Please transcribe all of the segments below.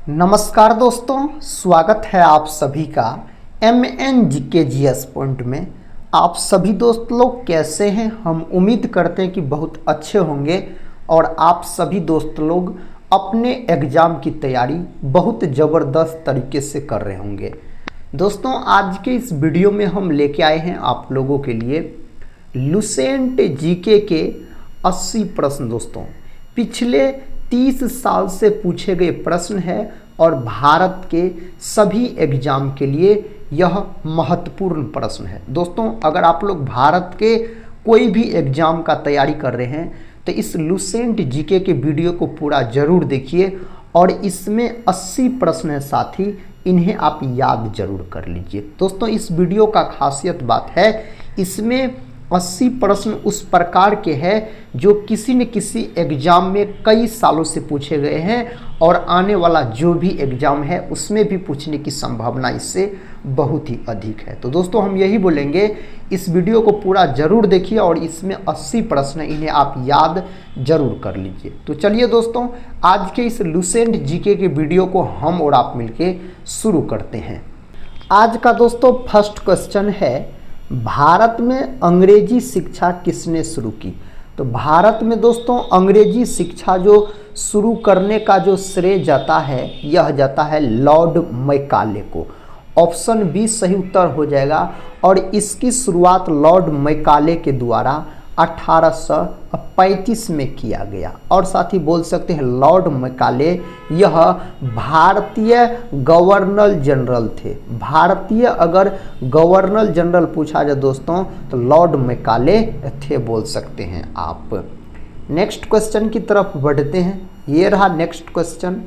नमस्कार दोस्तों, स्वागत है आप सभी का MNGKGS पॉइंट में। आप सभी दोस्त लोग कैसे हैं? हम उम्मीद करते हैं कि बहुत अच्छे होंगे और आप सभी दोस्त लोग अपने एग्ज़ाम की तैयारी बहुत ज़बरदस्त तरीके से कर रहे होंगे। दोस्तों, आज के इस वीडियो में हम लेके आए हैं आप लोगों के लिए लुसेंट जीके के 80 प्रश्न। दोस्तों, पिछले 30 साल से पूछे गए प्रश्न है और भारत के सभी एग्जाम के लिए यह महत्वपूर्ण प्रश्न है। दोस्तों, अगर आप लोग भारत के कोई भी एग्जाम का तैयारी कर रहे हैं तो इस लुसेंट जीके के वीडियो को पूरा जरूर देखिए और इसमें 80 प्रश्न है, साथ ही इन्हें आप याद जरूर कर लीजिए। दोस्तों, इस वीडियो का खासियत बात है, इसमें 80 प्रश्न उस प्रकार के हैं जो किसी न किसी एग्जाम में कई सालों से पूछे गए हैं और आने वाला जो भी एग्जाम है उसमें भी पूछने की संभावना इससे बहुत ही अधिक है। तो दोस्तों, हम यही बोलेंगे, इस वीडियो को पूरा जरूर देखिए और इसमें 80 प्रश्न इन्हें आप याद जरूर कर लीजिए। तो चलिए दोस्तों, आज के इस लुसेंट जीके के वीडियो को हम और आप मिलके शुरू करते हैं। आज का दोस्तों फर्स्ट क्वेश्चन है, भारत में अंग्रेजी शिक्षा किसने शुरू की? तो भारत में दोस्तों अंग्रेजी शिक्षा जो शुरू करने का जो श्रेय जाता है, यह जाता है लॉर्ड मैकाले को। ऑप्शन बी सही उत्तर हो जाएगा और इसकी शुरुआत लॉर्ड मैकाले के द्वारा 1835 में किया गया। और साथ ही बोल सकते हैं लॉर्ड मैकाले यह भारतीय गवर्नर जनरल थे। भारतीय अगर गवर्नर जनरल पूछा जाए दोस्तों तो लॉर्ड मैकाले थे, बोल सकते हैं आप। नेक्स्ट क्वेश्चन की तरफ बढ़ते हैं। ये रहा नेक्स्ट क्वेश्चन,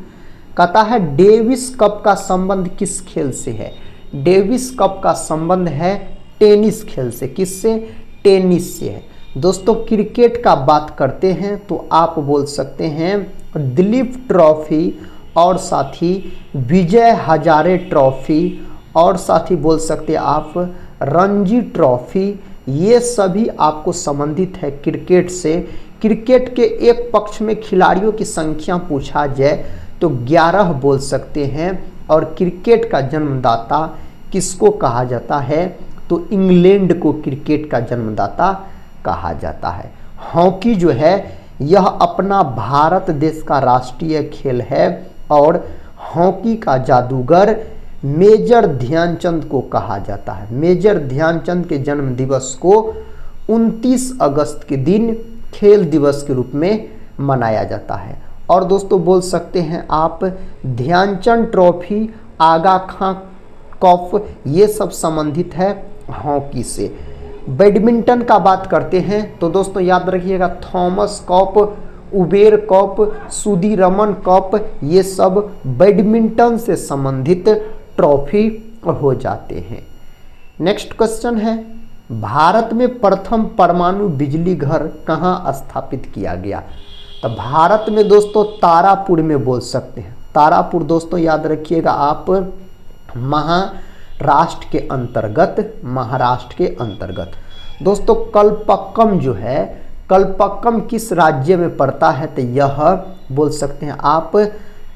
कहता है डेविस कप का संबंध किस खेल से है? डेविस कप का संबंध है टेनिस खेल से। किससे? टेनिस से है। दोस्तों, क्रिकेट का बात करते हैं तो आप बोल सकते हैं दिलीप ट्रॉफी और साथ ही विजय हजारे ट्रॉफी और साथ ही बोल सकते हैं आप रणजी ट्रॉफी। ये सभी आपको संबंधित है क्रिकेट से। क्रिकेट के एक पक्ष में खिलाड़ियों की संख्या पूछा जाए तो 11 बोल सकते हैं। और क्रिकेट का जन्मदाता किसको कहा जाता है? तो इंग्लैंड को क्रिकेट का जन्मदाता कहा जाता है। हॉकी जो है यह अपना भारत देश का राष्ट्रीय खेल है और हॉकी का जादूगर मेजर ध्यानचंद को कहा जाता है। मेजर ध्यानचंद के जन्म दिवस को 29 अगस्त के दिन खेल दिवस के रूप में मनाया जाता है। और दोस्तों बोल सकते हैं आप ध्यानचंद ट्रॉफी, आगा खां कप, ये सब संबंधित है हॉकी से। बैडमिंटन का बात करते हैं तो दोस्तों याद रखिएगा Thomas cup, Uber cup, Sudirman cup, ये सब बैडमिंटन से संबंधित ट्रॉफी हो जाते हैं। नेक्स्ट क्वेश्चन है, भारत में प्रथम परमाणु बिजली घर कहाँ स्थापित किया गया? तो भारत में दोस्तों तारापुर में बोल सकते हैं। तारापुर दोस्तों याद रखिएगा आप महाराष्ट्र के अंतर्गत। दोस्तों कल्पक्कम जो है, कल्पक्कम किस राज्य में पड़ता है? तो यह बोल सकते हैं आप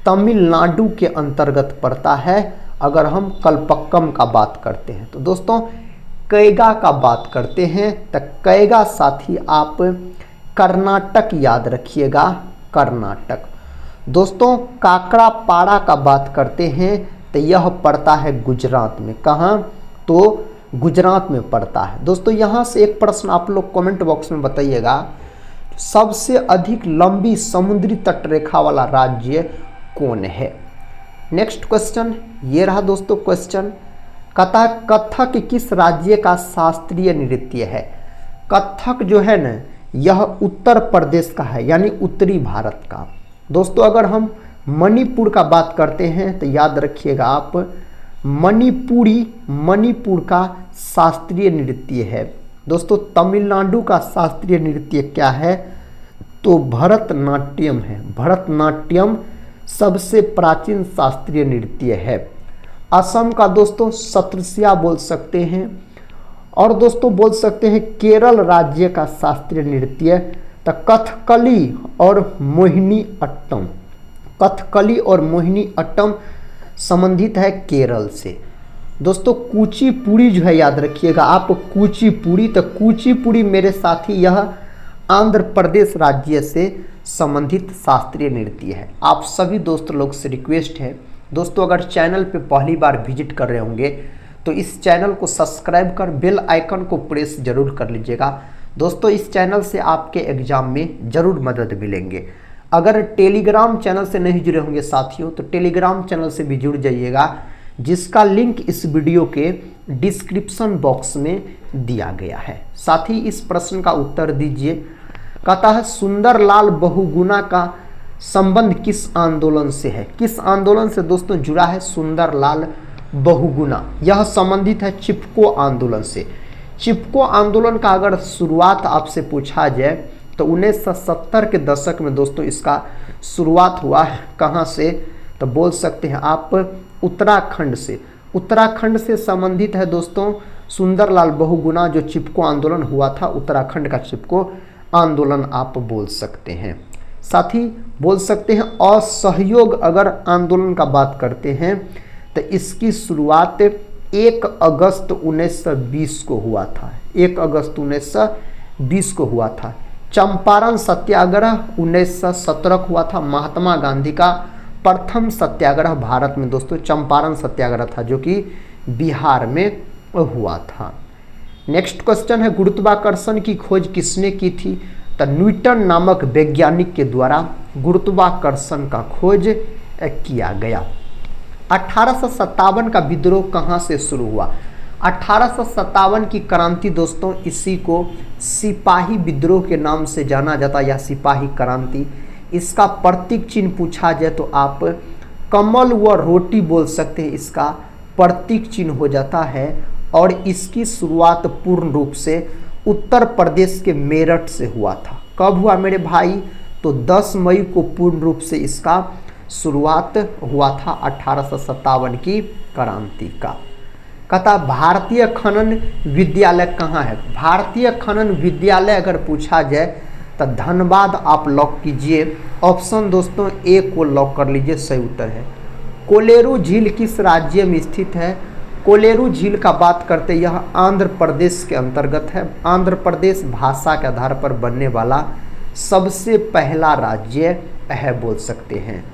तमिलनाडु के अंतर्गत पड़ता है। अगर हम कल्पक्कम का बात करते हैं तो दोस्तों कैगा का बात करते हैं तो कैगा साथ ही आप कर्नाटक याद रखिएगा, कर्नाटक। दोस्तों काकड़ापाड़ा का बात करते हैं तो यह पड़ता है गुजरात में। कहाँ? तो गुजरात में पड़ता है। दोस्तों यहाँ से एक प्रश्न आप लोग कमेंट बॉक्स में बताइएगा, सबसे अधिक लंबी समुद्री तटरेखा वाला राज्य कौन है? नेक्स्ट क्वेश्चन ये रहा दोस्तों क्वेश्चन, कहता है कथक किस राज्य का शास्त्रीय नृत्य है? कथक जो है ना यह उत्तर प्रदेश का है, यानी उत्तरी भारत का। दोस्तों अगर हम मणिपुर का बात करते हैं तो याद रखिएगा आप मणिपुर का शास्त्रीय नृत्य है। दोस्तों तमिलनाडु का शास्त्रीय नृत्य क्या है? तो भरतनाट्यम है। भरतनाट्यम सबसे प्राचीन शास्त्रीय नृत्य है। असम का दोस्तों सत्रसिया बोल सकते हैं। और दोस्तों बोल सकते हैं केरल राज्य का शास्त्रीय नृत्य तो कथकली और मोहिनी अट्टम। कथकली और मोहिनी अट्टम संबंधित है केरल से। दोस्तों कुचिपुड़ी जो है याद रखिएगा आप, कुचिपुड़ी, तो कुचिपुड़ी मेरे साथी यह आंध्र प्रदेश राज्य से संबंधित शास्त्रीय नृत्य है। आप सभी दोस्त लोग से रिक्वेस्ट है दोस्तों, अगर चैनल पे पहली बार विजिट कर रहे होंगे तो इस चैनल को सब्सक्राइब कर बेल आइकन को प्रेस जरूर कर लीजिएगा। दोस्तों इस चैनल से आपके एग्जाम में जरूर मदद मिलेंगे। अगर टेलीग्राम चैनल से नहीं जुड़े होंगे साथियों तो टेलीग्राम चैनल से भी जुड़ जाइएगा, जिसका लिंक इस वीडियो के डिस्क्रिप्शन बॉक्स में दिया गया है। साथ ही इस प्रश्न का उत्तर दीजिए। कहता है सुंदरलाल बहुगुणा का संबंध किस आंदोलन से है? किस आंदोलन से दोस्तों जुड़ा है सुंदरलाल बहुगुणा? यह संबंधित है चिपको आंदोलन से। चिपको आंदोलन का अगर शुरुआत आपसे पूछा जाए तो 1970 के दशक में दोस्तों इसका शुरुआत हुआ है। कहाँ से? तो बोल सकते हैं आप उत्तराखंड से। उत्तराखंड से संबंधित है दोस्तों सुंदरलाल बहुगुणा। जो चिपको आंदोलन हुआ था उत्तराखंड का चिपको आंदोलन आप बोल सकते हैं। साथ ही बोल सकते हैं असहयोग अगर आंदोलन का बात करते हैं तो इसकी शुरुआत 1 अगस्त 1920 को हुआ था। 1 अगस्त 1920 को हुआ था। चंपारण सत्याग्रह 1917 को हुआ था। महात्मा गांधी का प्रथम सत्याग्रह भारत में दोस्तों चंपारण सत्याग्रह था, जो कि बिहार में हुआ था। नेक्स्ट क्वेश्चन है गुरुत्वाकर्षण की खोज किसने की थी? तो न्यूटन नामक वैज्ञानिक के द्वारा गुरुत्वाकर्षण का खोज किया गया। 1857 का विद्रोह कहाँ से शुरू हुआ? 1857 की क्रांति दोस्तों इसी को सिपाही विद्रोह के नाम से जाना जाता है, या सिपाही क्रांति। इसका प्रतीक चिन्ह पूछा जाए तो आप कमल व रोटी बोल सकते हैं, इसका प्रतीक चिन्ह हो जाता है। और इसकी शुरुआत पूर्ण रूप से उत्तर प्रदेश के मेरठ से हुआ था। कब हुआ मेरे भाई? तो 10 मई को पूर्ण रूप से इसका शुरुआत हुआ था 1857 की क्रांति का। कहता भारतीय खनन विद्यालय कहाँ है? भारतीय खनन विद्यालय अगर पूछा जाए तो धनबाद आप लॉक कीजिए। ऑप्शन दोस्तों ए को लॉक कर लीजिए, सही उत्तर है। कोलेरू झील किस राज्य में स्थित है? कोलेरू झील का बात करते यह आंध्र प्रदेश के अंतर्गत है। आंध्र प्रदेश भाषा के आधार पर बनने वाला सबसे पहला राज्य है बोल सकते हैं।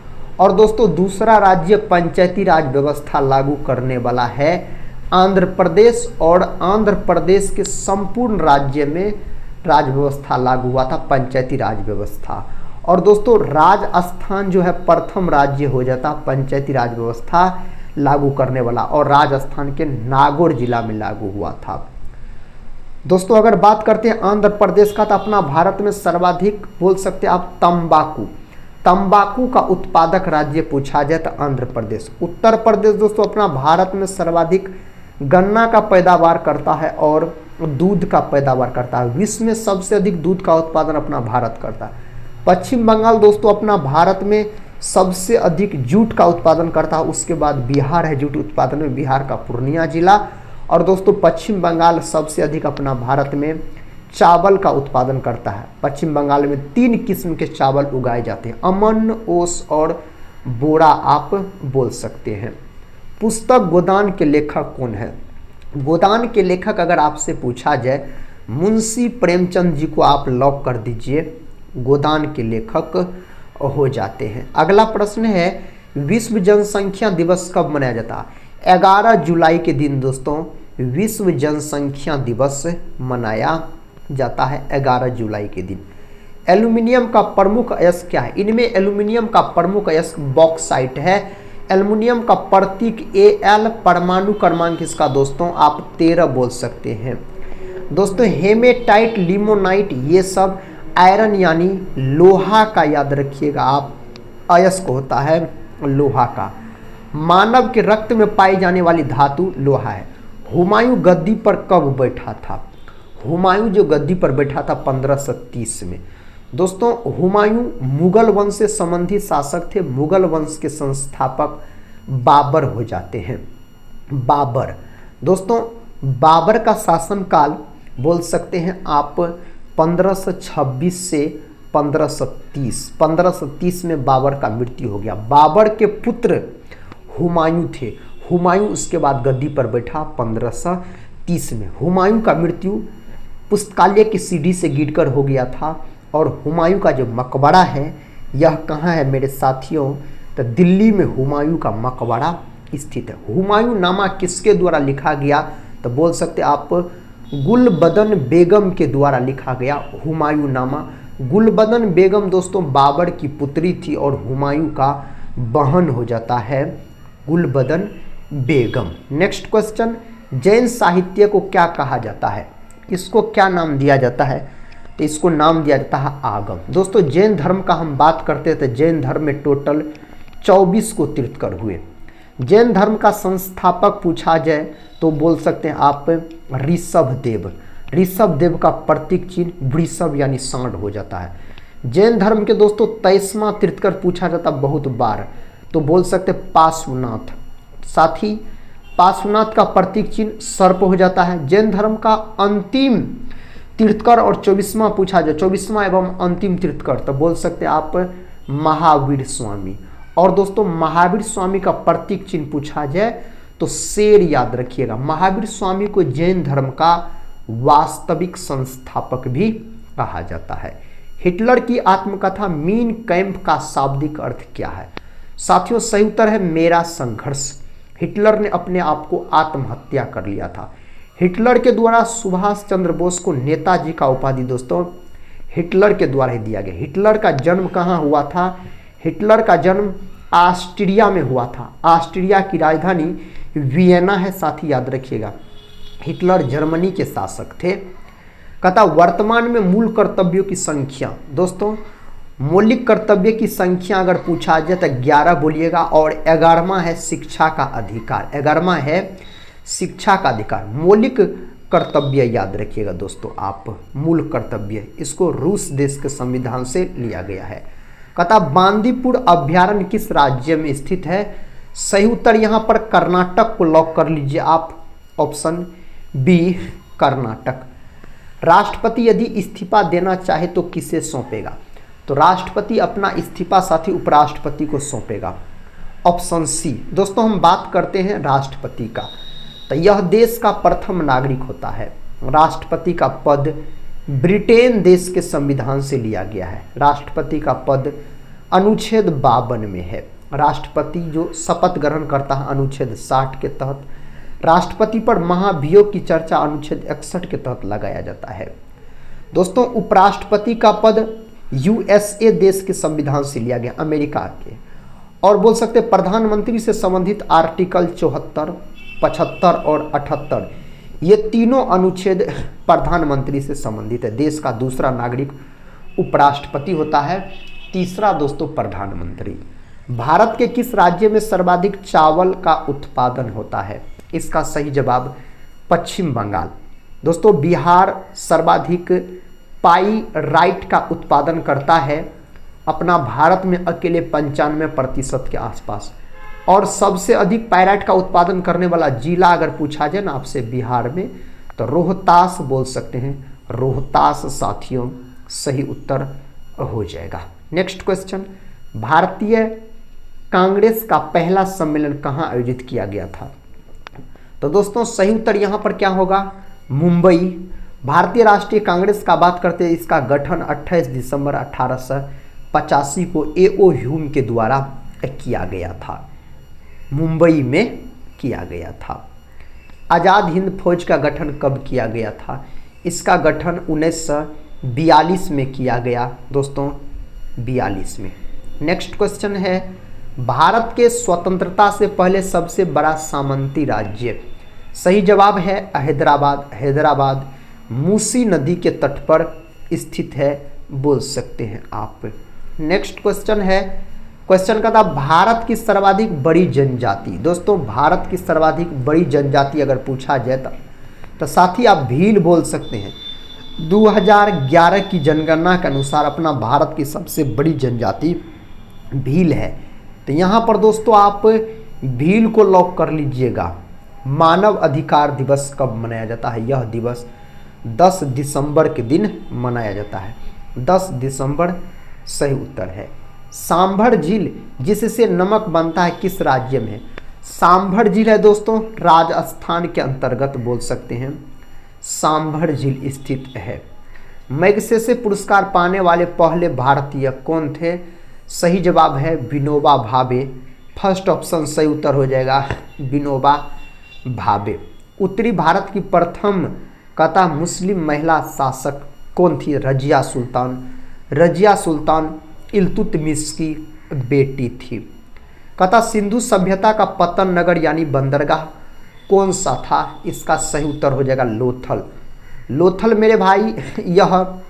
और दोस्तों दूसरा राज्य पंचायती राज व्यवस्था लागू करने वाला है आंध्र प्रदेश। और आंध्र प्रदेश के संपूर्ण राज्य में राज व्यवस्था लागू हुआ था, पंचायती राज व्यवस्था। और दोस्तों राजस्थान जो है प्रथम राज्य हो जाता पंचायती राज व्यवस्था लागू करने वाला, और राजस्थान के नागौर जिला में लागू हुआ था। दोस्तों अगर बात करते हैं आंध्र प्रदेश का तो अपना भारत में सर्वाधिक बोल सकते हैं आप तंबाकू का उत्पादक राज्य पूछा जाए तो आंध्र प्रदेश। उत्तर प्रदेश दोस्तों अपना भारत में सर्वाधिक गन्ना का पैदावार करता है और दूध का पैदावार करता है। विश्व में सबसे अधिक दूध का उत्पादन अपना भारत करता है। पश्चिम बंगाल दोस्तों अपना भारत में सबसे अधिक जूट का उत्पादन करता है। उसके बाद बिहार है जूट उत्पादन में, बिहार का पूर्णिया जिला। और दोस्तों पश्चिम बंगाल सबसे अधिक अपना भारत में चावल का उत्पादन करता है। पश्चिम बंगाल में 3 किस्म के चावल उगाए जाते हैं, अमन, ओस और बोरा आप बोल सकते हैं। पुस्तक गोदान के लेखक कौन है? गोदान के लेखक अगर आपसे पूछा जाए मुंशी प्रेमचंद जी को आप लॉक कर दीजिए, गोदान के लेखक हो जाते हैं। अगला प्रश्न है विश्व जनसंख्या दिवस कब मनाया जाता है? 11 जुलाई के दिन दोस्तों विश्व जनसंख्या दिवस मनाया जाता है 11 जुलाई के दिन। एल्यूमिनियम का प्रमुख अयस्क क्या है? इनमें एल्यूमिनियम का प्रमुख अयस्क बॉक्साइट है। एल्यूमिनियम का प्रतीक Al, परमाणु क्रमांक इसका दोस्तों आप 13 बोल सकते हैं। दोस्तों हेमेटाइट, लिमोनाइट ये सब आयरन यानी लोहा का याद रखिएगा आप, अयस्क होता है लोहा का। मानव के रक्त में पाई जाने वाली धातु लोहा है। हुमायूं गद्दी पर कब बैठा था? हुमायूं जो गद्दी पर बैठा था 1530 में। दोस्तों हुमायूं मुगल वंश से संबंधित शासक थे। मुगल वंश के संस्थापक बाबर हो जाते हैं। बाबर दोस्तों बाबर का शासनकाल बोल सकते हैं आप 1526 से 1530 में बाबर का मृत्यु हो गया। बाबर के पुत्र हुमायूं थे। हुमायूं उसके बाद गद्दी पर बैठा 1530 में। हुमायूं का मृत्यु पुस्तकालय की सीढ़ी से गिरकर हो गया था। और हुमायूं का जो मकबरा है यह कहाँ है मेरे साथियों, तो दिल्ली में हुमायूं का मकबरा स्थित है। हुमायूं नामा किसके द्वारा लिखा गया, तो बोल सकते आप गुलबदन बेगम के द्वारा लिखा गया हुमायूं नामा। गुलबदन बेगम दोस्तों बाबर की पुत्री थी और हुमायूं का बहन हो जाता है गुलबदन बेगम। नेक्स्ट क्वेश्चन, जैन साहित्य को क्या कहा जाता है, इसको क्या नाम दिया जाता है, तो इसको नाम दिया जाता है आगम। दोस्तों जैन धर्म का हम बात करते थे, जैन धर्म में टोटल 24 को तीर्थंकर हुए। जैन धर्म का संस्थापक पूछा जाए तो बोल सकते हैं आप ऋषभ देव। ऋषभ देव का प्रतीक चिन्ह वृषभ यानी सांड हो जाता है। जैन धर्म के दोस्तों 23वां तीर्थंकर पूछा जाता बहुत बार, तो बोल सकते पार्श्वनाथ। साथ ही पार्श्वनाथ का प्रतीक चिन्ह सर्प हो जाता है। जैन धर्म का अंतिम तीर्थंकर और 24वां पूछा जाए, 24वां एवं अंतिम तीर्थंकर, तो बोल सकते आप महावीर स्वामी। और दोस्तों महावीर स्वामी का प्रतीक चिन्ह पूछा जाए तो शेर याद रखिएगा। महावीर स्वामी को जैन धर्म का वास्तविक संस्थापक भी कहा जाता है। हिटलर की आत्मकथा मीन कैंप का शाब्दिक अर्थ क्या है, साथियों सही उत्तर है मेरा संघर्ष। हिटलर ने अपने आप को आत्महत्या कर लिया था। हिटलर के द्वारा सुभाष चंद्र बोस को नेताजी का उपाधि दोस्तों हिटलर के द्वारा ही दिया गया। हिटलर का जन्म कहाँ हुआ था, हिटलर का जन्म ऑस्ट्रिया में हुआ था। ऑस्ट्रिया की राजधानी वियना है, साथ ही याद रखिएगा। हिटलर जर्मनी के शासक थे। कहता वर्तमान में मूल कर्तव्यों की संख्या, दोस्तों मौलिक कर्तव्य की संख्या अगर पूछा जाए तो 11 बोलिएगा। और 11वां है शिक्षा का अधिकार। 11वां है शिक्षा का अधिकार। मौलिक कर्तव्य याद रखिएगा दोस्तों आप, मूल कर्तव्य, इसको रूस देश के संविधान से लिया गया है। कहता बांदीपुर अभ्यारण्य किस राज्य में स्थित है, सही उत्तर यहाँ पर कर्नाटक को लॉक कर लीजिए आप, ऑप्शन बी कर्नाटक। राष्ट्रपति यदि इस्तीफा देना चाहे तो किसे सौंपेगा, तो राष्ट्रपति अपना इस्तीफा साथी उपराष्ट्रपति को सौंपेगा, ऑप्शन सी। दोस्तों हम बात करते हैं राष्ट्रपति का, तो यह देश का प्रथम नागरिक होता है। राष्ट्रपति का पद ब्रिटेन देश के संविधान से लिया गया है। राष्ट्रपति का पद अनुच्छेद 52 में है। राष्ट्रपति जो शपथ ग्रहण करता है अनुच्छेद 60 के तहत। राष्ट्रपति पर महाभियोग की चर्चा अनुच्छेद 61 के तहत लगाया जाता है। दोस्तों उपराष्ट्रपति का पद यूएसए देश के संविधान से लिया गया, अमेरिका के। और बोल सकते प्रधानमंत्री से संबंधित आर्टिकल 74, 75 और 78, ये तीनों अनुच्छेद प्रधानमंत्री से संबंधित है। देश का दूसरा नागरिक उपराष्ट्रपति होता है, तीसरा दोस्तों प्रधानमंत्री। भारत के किस राज्य में सर्वाधिक चावल का उत्पादन होता है, इसका सही जवाब पश्चिम बंगाल। दोस्तों बिहार सर्वाधिक पाइराइट का उत्पादन करता है, अपना भारत में अकेले 95% के आसपास। और सबसे अधिक पाइराइट का उत्पादन करने वाला जिला अगर पूछा जाए ना आपसे बिहार में, तो रोहतास बोल सकते हैं, रोहतास साथियों सही उत्तर हो जाएगा। नेक्स्ट क्वेश्चन, भारतीय कांग्रेस का पहला सम्मेलन कहाँ आयोजित किया गया था, तो दोस्तों सही उत्तर यहाँ पर क्या होगा, मुंबई। भारतीय राष्ट्रीय कांग्रेस का बात करते हैं, इसका गठन 28 दिसंबर 1885 को ए.ओ. ह्यूम के द्वारा किया गया था, मुंबई में किया गया था। आज़ाद हिंद फौज का गठन कब किया गया था, इसका गठन 1942 में किया गया दोस्तों, 42 में। नेक्स्ट क्वेश्चन है, भारत के स्वतंत्रता से पहले सबसे बड़ा सामंती राज्य, सही जवाब है हैदराबाद। हैदराबाद मूसी नदी के तट पर स्थित है बोल सकते हैं आप। नेक्स्ट क्वेश्चन है, क्वेश्चन का था भारत की सर्वाधिक बड़ी जनजाति। दोस्तों भारत की सर्वाधिक बड़ी जनजाति अगर पूछा जाए तो साथी आप भील बोल सकते हैं। 2011 की जनगणना के अनुसार अपना भारत की सबसे बड़ी जनजाति भील है। तो यहाँ पर दोस्तों आप भील को लॉक कर लीजिएगा। मानव अधिकार दिवस कब मनाया जाता है, यह दिवस 10 दिसंबर के दिन मनाया जाता है। 10 दिसंबर सही उत्तर है। सांभर झील जिससे नमक बनता है किस राज्य में? सांभर झील है दोस्तों राजस्थान के अंतर्गत बोल सकते हैं, सांभर झील स्थित है। मैग्सेसे पुरस्कार पाने वाले पहले भारतीय कौन थे? सही जवाब है विनोबा भावे। फर्स्ट ऑप्शन सही उत्तर हो जाएगा विनोबा भावे। उत्तरी भारत की प्रथम कथा मुस्लिम महिला शासक कौन थी? रजिया सुल्तान। रजिया सुल्तान इल्तुतमिश की बेटी थी। कथा सिंधु सभ्यता का पतन नगर यानी बंदरगाह कौन सा था? इसका सही उत्तर हो जाएगा लोथल। लोथल मेरे भाई यह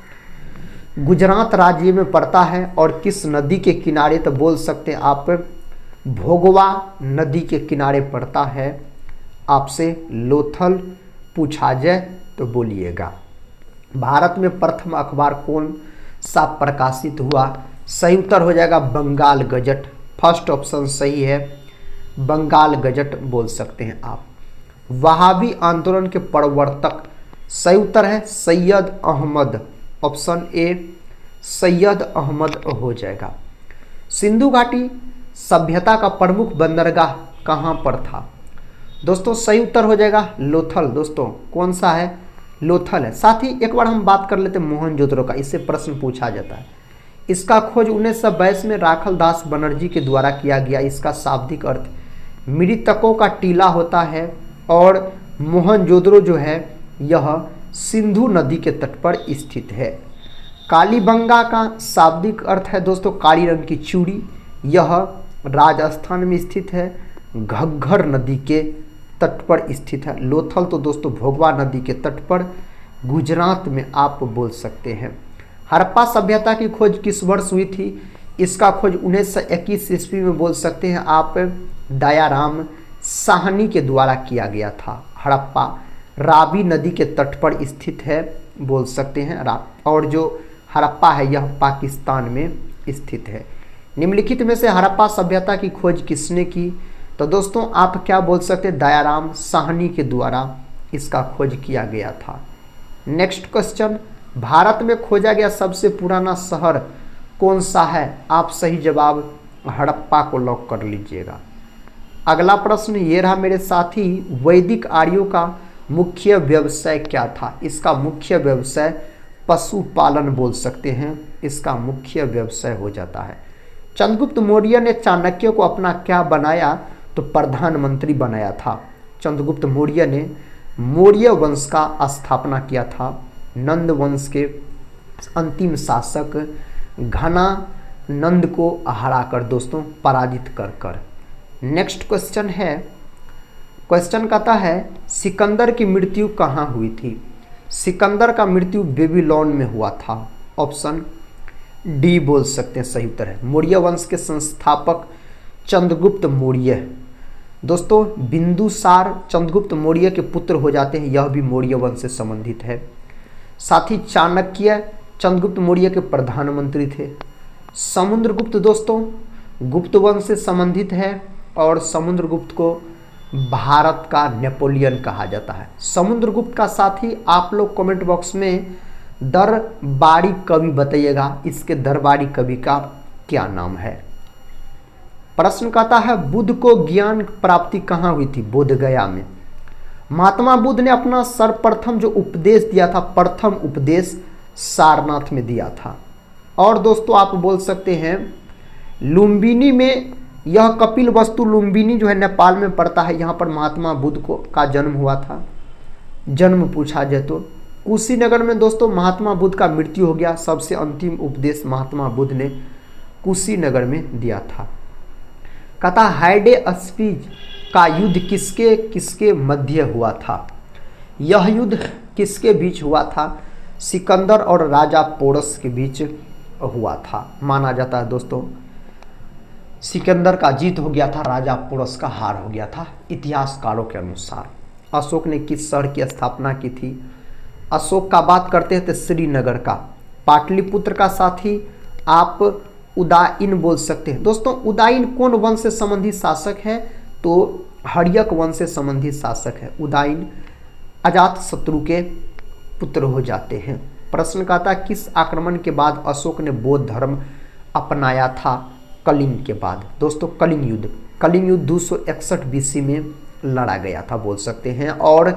गुजरात राज्य में पड़ता है और किस नदी के किनारे? तो बोल सकते हैं आप भोगवा नदी के किनारे पड़ता है। आपसे लोथल पूछा जाए तो बोलिएगा। भारत में प्रथम अखबार कौन सा प्रकाशित हुआ? सही उत्तर हो जाएगा बंगाल गजट। फर्स्ट ऑप्शन सही है बंगाल गजट बोल सकते हैं आप। वहाबी आंदोलन के प्रवर्तक सही उत्तर है सैयद अहमद। ऑप्शन ए सैयद अहमद हो जाएगा। सिंधु घाटी सभ्यता का प्रमुख बंदरगाह कहाँ पर था? दोस्तों सही उत्तर हो जाएगा लोथल। दोस्तों कौन सा है? लोथल है। साथ ही एक बार हम बात कर लेते हैं मोहनजोदड़ो का, इससे प्रश्न पूछा जाता है। इसका खोज 1922 में राखल दास बनर्जी के द्वारा किया गया। इसका शाब्दिक अर्थ मृतकों का टीला होता है और मोहनजोदड़ो जो है यह सिंधु नदी के तट पर स्थित है। कालीबंगा का शाब्दिक अर्थ है दोस्तों काली रंग की चूड़ी। यह राजस्थान में स्थित है, घग्घर नदी के तट पर स्थित है। लोथल तो दोस्तों भोगवा नदी के तट पर गुजरात में आप बोल सकते हैं। हड़प्पा सभ्यता की खोज किस वर्ष हुई थी? इसका खोज 1921 ईस्वी में बोल सकते हैं आप दयाराम साहनी के द्वारा किया गया था। हड़प्पा रावी नदी के तट पर स्थित है बोल सकते हैं और जो हड़प्पा है यह पाकिस्तान में स्थित है। निम्नलिखित में से हड़प्पा सभ्यता की खोज किसने की? तो दोस्तों आप क्या बोल सकते हैं दयाराम साहनी के द्वारा इसका खोज किया गया था। नेक्स्ट क्वेश्चन, भारत में खोजा गया सबसे पुराना शहर कौन सा है? आप सही जवाब हड़प्पा को लॉक कर लीजिएगा। अगला प्रश्न ये रहा मेरे साथी, वैदिक आर्यों का मुख्य व्यवसाय क्या था? इसका मुख्य व्यवसाय पशुपालन बोल सकते हैं, इसका मुख्य व्यवसाय हो जाता है। चंद्रगुप्त मौर्य ने चाणक्य को अपना क्या बनाया? तो प्रधानमंत्री बनाया था। चंद्रगुप्त मौर्य ने मौर्य वंश का स्थापना किया था। नंद वंश के अंतिम शासक घना नंद को हराकर दोस्तों पराजित कर। नेक्स्ट क्वेश्चन है, क्वेश्चन कहता है सिकंदर की मृत्यु कहाँ हुई थी? सिकंदर का मृत्यु बेबीलोन में हुआ था। ऑप्शन डी बोल सकते हैं सही उत्तर है। मौर्य वंश के संस्थापक चंद्रगुप्त मौर्य दोस्तों बिंदुसार चंद्रगुप्त मौर्य के पुत्र हो जाते हैं, यह भी मौर्य वंश से संबंधित है। साथ ही चाणक्य चंद्रगुप्त मौर्य के प्रधानमंत्री थे। समुद्रगुप्त दोस्तों गुप्त वंश से संबंधित है और समुद्रगुप्त को भारत का नेपोलियन कहा जाता है। समुद्रगुप्त का साथी आप लोग कमेंट बॉक्स में दरबारी कवि बताइएगा, इसके दरबारी कवि का क्या नाम है। प्रश्न कहता है बुद्ध को ज्ञान प्राप्ति कहाँ हुई थी? बोध गया में। महात्मा बुद्ध ने अपना सर्वप्रथम जो उपदेश दिया था, प्रथम उपदेश सारनाथ में दिया था। और दोस्तों आप बोल सकते हैं लुम्बिनी में, यह कपिल वस्तु लुम्बिनी जो है नेपाल में पड़ता है, यहाँ पर महात्मा बुद्ध को का जन्म हुआ था। जन्म पूछा जाए तो कुशीनगर में दोस्तों महात्मा बुद्ध का मृत्यु हो गया। सबसे अंतिम उपदेश महात्मा बुद्ध ने कुशीनगर में दिया था। कहता हाइडे स्पीच का युद्ध किसके किसके मध्य हुआ था? यह युद्ध किसके बीच हुआ था? सिकंदर और राजा पोरस के बीच हुआ था। माना जाता है दोस्तों सिकंदर का जीत हो गया था, राजा पोरस का हार हो गया था इतिहासकारों के अनुसार। अशोक ने किस शहर की स्थापना की थी? अशोक का बात करते हैं तो श्रीनगर का। पाटलिपुत्र का साथी आप उदाइन बोल सकते हैं। दोस्तों उदाइन कौन वंश से संबंधित शासक है? तो हर्यक वंश से संबंधित शासक है। उदाइन अजात शत्रु के पुत्र हो जाते हैं। प्रश्न का था किस आक्रमण के बाद अशोक ने बौद्ध धर्म अपनाया था? कलिंग के बाद दोस्तों, कलिंग युद्ध 261 BC में लड़ा गया था बोल सकते हैं। और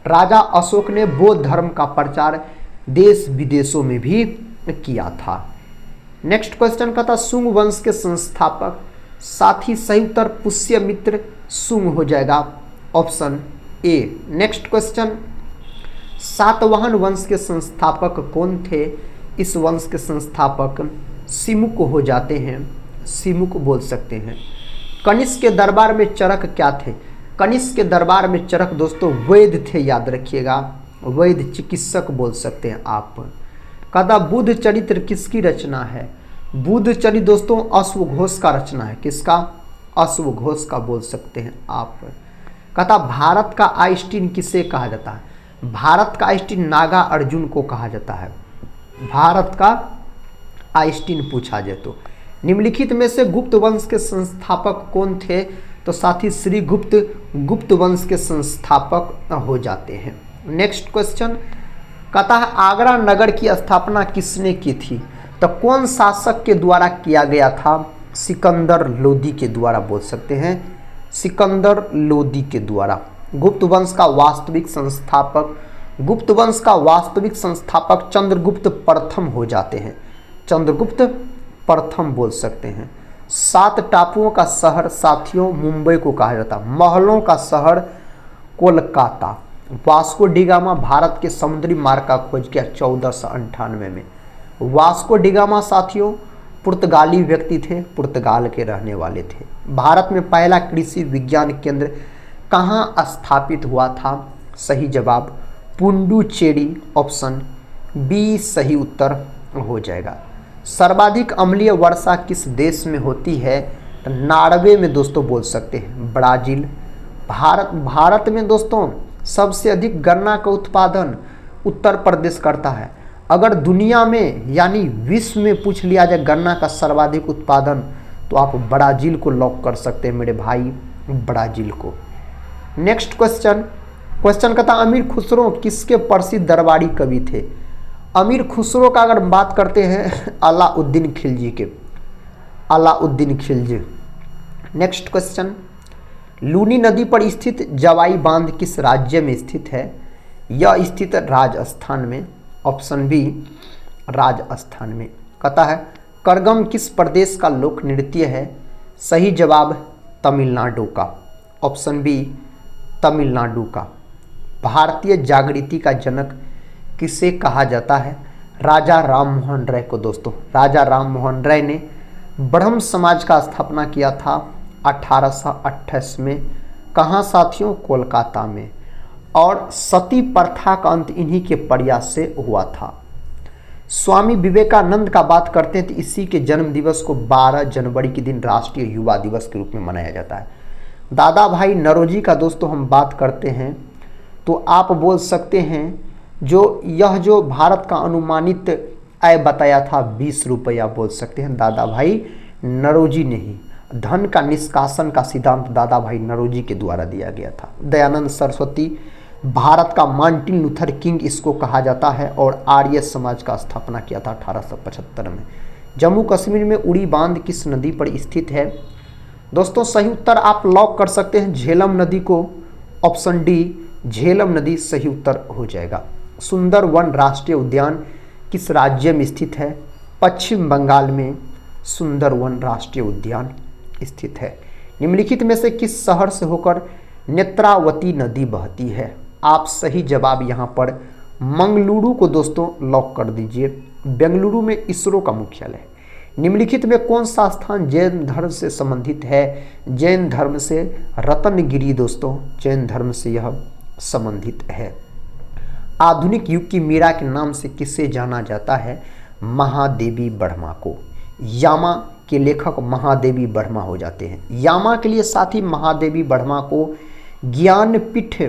राजा अशोक ने बौद्ध धर्म का प्रचार देश विदेशों में भी किया था। नेक्स्ट क्वेश्चन का था शुंग वंश के संस्थापक, साथ ही सही उत्तर पुष्यमित्र शुंग हो जाएगा, option A. Next question, Satavahana वंश के संस्थापक कौन थे? इस वंश के संस्थापक सिमुक हो जाते हैं, सिमुक बोल सकते हैं। कनिष्क के दरबार में चरक क्या थे? कनिष्क के दरबार में चरक दोस्तों वैद्य थे, याद रखिएगा, वैद्य चिकित्सक बोल सकते हैं आप। कदा बुद्ध चरित्र किसकी रचना है? बुद्ध चरित्र दोस्तों अश्वघोष का रचना है। किसका? अश्वघोष का बोल सकते हैं आप। कथा भारत का आइंस्टीन किसे कहा जाता है? भारत का आइंस्टीन नागा अर्जुन को कहा जाता है। भारत का आइंस्टीन पूछा जाए तो। निम्नलिखित में से गुप्त वंश के संस्थापक कौन थे? तो साथी श्री गुप्त वंश के संस्थापक हो जाते हैं। नेक्स्ट क्वेश्चन, कहता है आगरा नगर की स्थापना किसने की थी? तो कौन शासक के द्वारा किया गया था? सिकंदर लोदी के द्वारा बोल सकते हैं, सिकंदर लोदी के द्वारा। गुप्त वंश का वास्तविक संस्थापक चंद्रगुप्त प्रथम हो जाते हैं, चंद्रगुप्त प्रथम बोल सकते हैं। 7 टापुओं का शहर साथियों मुंबई को कहा जाता है, महलों का शहर कोलकाता। वास्को डिगामा भारत के समुद्री मार्ग का खोज किया 1498 में। वास्को डिगामा साथियों पुर्तगाली व्यक्ति थे, पुर्तगाल के रहने वाले थे। भारत में पहला कृषि विज्ञान केंद्र कहाँ स्थापित हुआ था? सही जवाब पुडुचेरी, ऑप्शन बी सही उत्तर हो जाएगा। सर्वाधिक अम्लीय वर्षा किस देश में होती है? नॉर्वे में दोस्तों बोल सकते हैं, ब्राजील। भारत में दोस्तों सबसे अधिक गन्ना का उत्पादन उत्तर प्रदेश करता है। अगर दुनिया में यानी विश्व में पूछ लिया जाए गन्ना का सर्वाधिक उत्पादन, तो आप ब्राजील को लॉक कर सकते हैं मेरे भाई, ब्राजील को। नेक्स्ट क्वेश्चन कहता अमीर खुसरो किसके प्रसिद्ध दरबारी कवि थे? अमीर खुसरो का अगर बात करते हैं अलाउद्दीन खिलजी के, अलाउद्दीन खिलजी। नेक्स्ट क्वेश्चन, लूनी नदी पर स्थित जवाई बांध किस राज्य में स्थित है? यह स्थित राजस्थान में, ऑप्शन बी राजस्थान में। कहता है करगम किस प्रदेश का लोक नृत्य है? सही जवाब तमिलनाडु का, ऑप्शन बी तमिलनाडु का। भारतीय जागृति का जनक किसे कहा जाता है? राजा राम मोहन राय को दोस्तों। राजा राम मोहन राय ने ब्रह्म समाज का स्थापना किया था 1828 में। कहाँ साथियों? कोलकाता में। और सती प्रथा का अंत इन्हीं के प्रयास से हुआ था। स्वामी विवेकानंद का बात करते हैं तो इसी के जन्म दिवस को 12 जनवरी के दिन राष्ट्रीय युवा दिवस के रूप में मनाया जाता है। दादा भाई नौरोजी का दोस्तों हम बात करते हैं तो आप बोल सकते हैं जो भारत का अनुमानित आय बताया था 20 रुपया बोल सकते हैं दादा भाई नौरोजी ने ही। धन का निष्कासन का सिद्धांत दादा भाई नौरोजी के द्वारा दिया गया था। दयानंद सरस्वती भारत का मार्टिन लूथर किंग इसको कहा जाता है और आर्य समाज का स्थापना किया था 1875 में। जम्मू कश्मीर में उड़ी बांध किस नदी पर स्थित है? दोस्तों सही उत्तर आप लॉक कर सकते हैं झेलम नदी को, ऑप्शन डी झेलम नदी सही उत्तर हो जाएगा। सुंदरवन राष्ट्रीय उद्यान किस राज्य में स्थित है? पश्चिम बंगाल में सुंदरवन राष्ट्रीय उद्यान स्थित है। निम्नलिखित में से किस शहर से होकर नेत्रावती नदी बहती है? आप सही जवाब यहाँ पर मंगलुरु को दोस्तों लॉक कर दीजिए। बेंगलुरु में इसरो का मुख्यालय है। निम्नलिखित में कौन सा स्थान जैन धर्म से संबंधित है? जैन धर्म से रत्नगिरी दोस्तों जैन धर्म से यह संबंधित है। आधुनिक युग की मीरा के नाम से किसे जाना जाता है? महादेवी वर्मा को। यामा के लेखक महादेवी वर्मा हो जाते हैं। यामा के लिए साथ ही महादेवी वर्मा को ज्ञानपीठ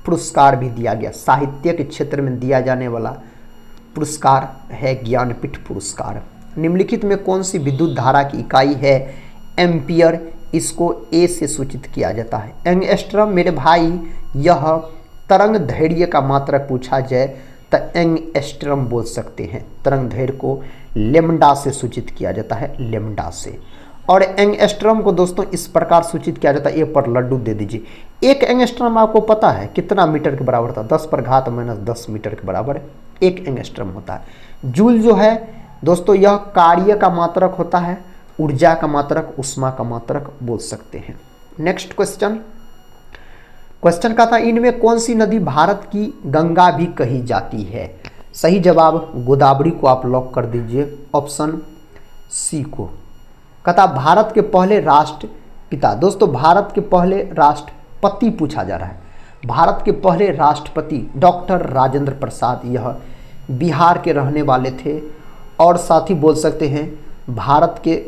पुरस्कार भी दिया गया। साहित्य के क्षेत्र में दिया जाने वाला पुरस्कार है ज्ञानपीठ पुरस्कार। निम्नलिखित में कौन सी विद्युत धारा की इकाई है? एम्पियर, इसको ए से सूचित किया जाता है। एंगस्ट्रम मेरे भाई यह तरंग धैर्य का मात्रक पूछा जाए तो एंगस्ट्रम बोल सकते हैं। तरंग दैर्घ्य को लेमडा से सूचित किया जाता है, लेमडा से। और एंगस्ट्रम को दोस्तों इस प्रकार सूचित किया जाता है, ए पर लड्डू दे दीजिए। एक एंगस्ट्रम आपको पता है कितना मीटर के बराबर था? 10⁻⁻10 मीटर के बराबर एक एंगस्ट्रम होता है। जूल जो है दोस्तों यह कार्य का मात्रक होता है, ऊर्जा का मात्रक, ऊष्मा का मात्रक बोल सकते हैं। नेक्स्ट क्वेश्चन का था इनमें कौन सी नदी भारत की गंगा भी कही जाती है? सही जवाब गोदावरी को आप लॉक कर दीजिए, ऑप्शन सी को। कहता भारत के पहले राष्ट्रपिता, दोस्तों भारत के पहले राष्ट्रपति पूछा जा रहा है। भारत के पहले राष्ट्रपति डॉक्टर राजेंद्र प्रसाद, यह बिहार के रहने वाले थे। और साथ ही बोल सकते हैं भारत के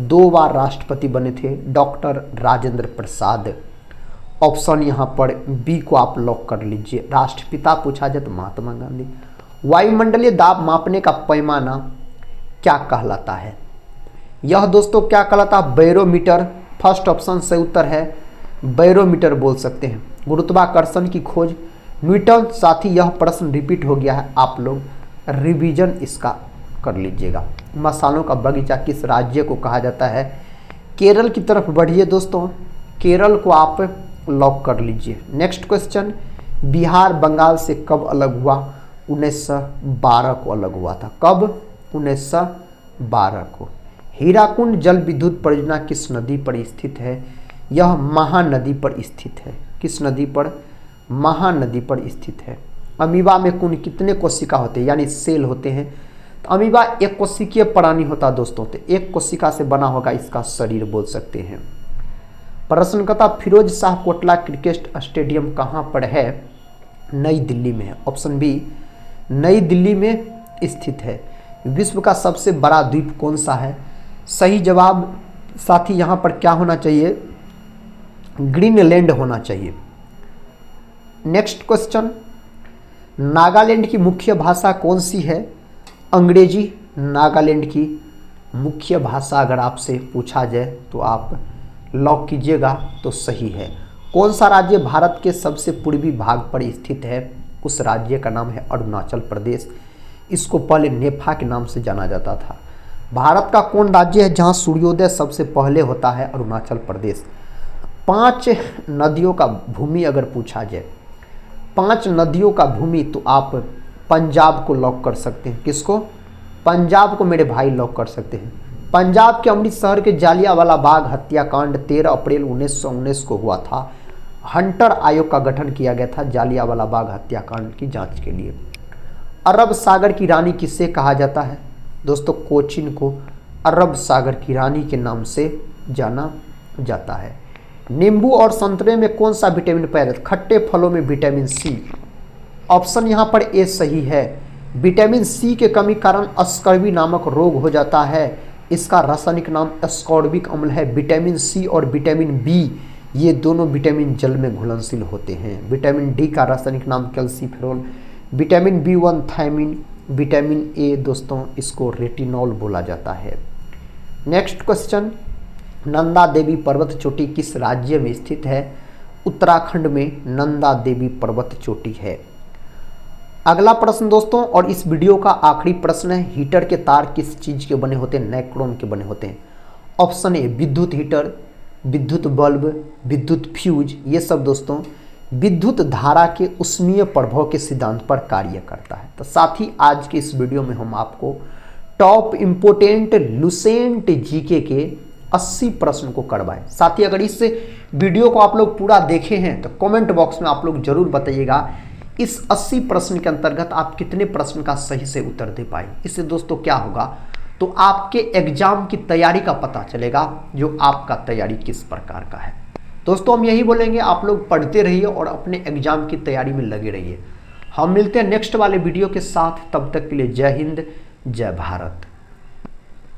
2 बार राष्ट्रपति बने थे डॉक्टर राजेंद्र प्रसाद। ऑप्शन यहाँ पर बी को आप लॉक कर लीजिए। राष्ट्रपिता पूछा जाए तो महात्मा गांधी। वायुमंडलीय दाब मापने का पैमाना क्या कहलाता है? यह दोस्तों क्या कहलाता है? बैरोमीटर। फर्स्ट ऑप्शन से उत्तर है बैरोमीटर बोल सकते हैं। गुरुत्वाकर्षण की खोज न्यूटन। साथ ही यह प्रश्न रिपीट हो गया है, आप लोग रिवीजन इसका कर लीजिएगा। मसालों का बगीचा किस राज्य को कहा जाता है? केरल की तरफ बढ़िए दोस्तों, केरल को आप लॉक कर लीजिए। नेक्स्ट क्वेश्चन, बिहार बंगाल से कब अलग हुआ? 1912 को अलग हुआ था। कब? 1912 को। हीराकुंड जल विद्युत परियोजना किस नदी पर स्थित है? यह महानदी पर स्थित है। किस नदी पर? महानदी पर स्थित है। अमीबा में कुल कितने कोशिका होते हैं, यानी सेल होते हैं? तो अमीबा एक कोशिकीय प्राणी होता है दोस्तों, तो एक कोशिका से बना होगा इसका शरीर बोल सकते हैं। प्रश्नकर्ता फिरोज शाह कोटला क्रिकेट स्टेडियम कहाँ पर है? नई दिल्ली में है। ऑप्शन बी नई दिल्ली में स्थित है। विश्व का सबसे बड़ा द्वीप कौन सा है? सही जवाब साथी यहाँ पर क्या होना चाहिए? ग्रीनलैंड होना चाहिए। नेक्स्ट क्वेश्चन, नागालैंड की मुख्य भाषा कौन सी है? अंग्रेजी नागालैंड की मुख्य भाषा अगर आपसे पूछा जाए तो आप लॉक कीजिएगा तो सही है। कौन सा राज्य भारत के सबसे पूर्वी भाग पर स्थित है? उस राज्य का नाम है अरुणाचल प्रदेश। इसको पहले नेफा के नाम से जाना जाता था। भारत का कौन राज्य है जहां सूर्योदय सबसे पहले होता है? अरुणाचल प्रदेश। 5 नदियों का भूमि अगर पूछा जाए, 5 नदियों का भूमि, तो आप पंजाब को लॉक कर सकते हैं। किसको? पंजाब को मेरे भाई लॉक कर सकते हैं। पंजाब के अमृतसर के जालियांवाला बाग हत्याकांड 13 अप्रैल 1919 को हुआ था। हंटर आयोग का गठन किया गया था जालियांवाला बाग हत्याकांड की जांच के लिए। अरब सागर की रानी किसे कहा जाता है? दोस्तों कोचीन को अरब सागर की रानी के नाम से जाना जाता है। नींबू और संतरे में कौन सा विटामिन पाया जाता है? खट्टे फलों में विटामिन सी। ऑप्शन यहाँ पर ए सही है। विटामिन सी के कमी कारण स्कर्वी नामक रोग हो जाता है। इसका रासायनिक नाम एस्कॉर्बिक अम्ल है। विटामिन सी और विटामिन बी ये दोनों विटामिन जल में घुलनशील होते हैं। विटामिन डी का रासायनिक नाम calciferol. Vitamin B one thiamine. Vitamin A दोस्तों इसको रेटिनॉल बोला जाता है। नेक्स्ट क्वेश्चन, नंदा देवी पर्वत चोटी किस राज्य में स्थित है? उत्तराखंड में नंदा देवी पर्वत चोटी है। अगला प्रश्न दोस्तों, और इस वीडियो का आखिरी प्रश्न है, हीटर के तार किस चीज के बने होते हैं? नाइक्रोम के बने होते हैं। ऑप्शन ए विद्युत हीटर, विद्युत बल्ब, विद्युत फ्यूज, ये सब दोस्तों विद्युत धारा के उष्मीय प्रभाव के सिद्धांत पर कार्य करता है। तो साथ ही आज के इस वीडियो में हम आपको टॉप इम्पोर्टेंट लुसेंट जीके के 80 प्रश्न को करवाएं। साथ ही अगर इस वीडियो को आप लोग पूरा देखे हैं तो कमेंट बॉक्स में आप लोग जरूर बताइएगा इस 80 प्रश्न के अंतर्गत आप कितने प्रश्न का सही से उत्तर दे पाए। इससे दोस्तों क्या होगा, तो आपके एग्जाम की तैयारी का पता चलेगा जो आपका तैयारी किस प्रकार का है। दोस्तों हम यही बोलेंगे, आप लोग पढ़ते रहिए और अपने एग्जाम की तैयारी में लगे रहिए। हम मिलते हैं नेक्स्ट वाले वीडियो के साथ, तब तक के लिए जय हिंद, जय भारत।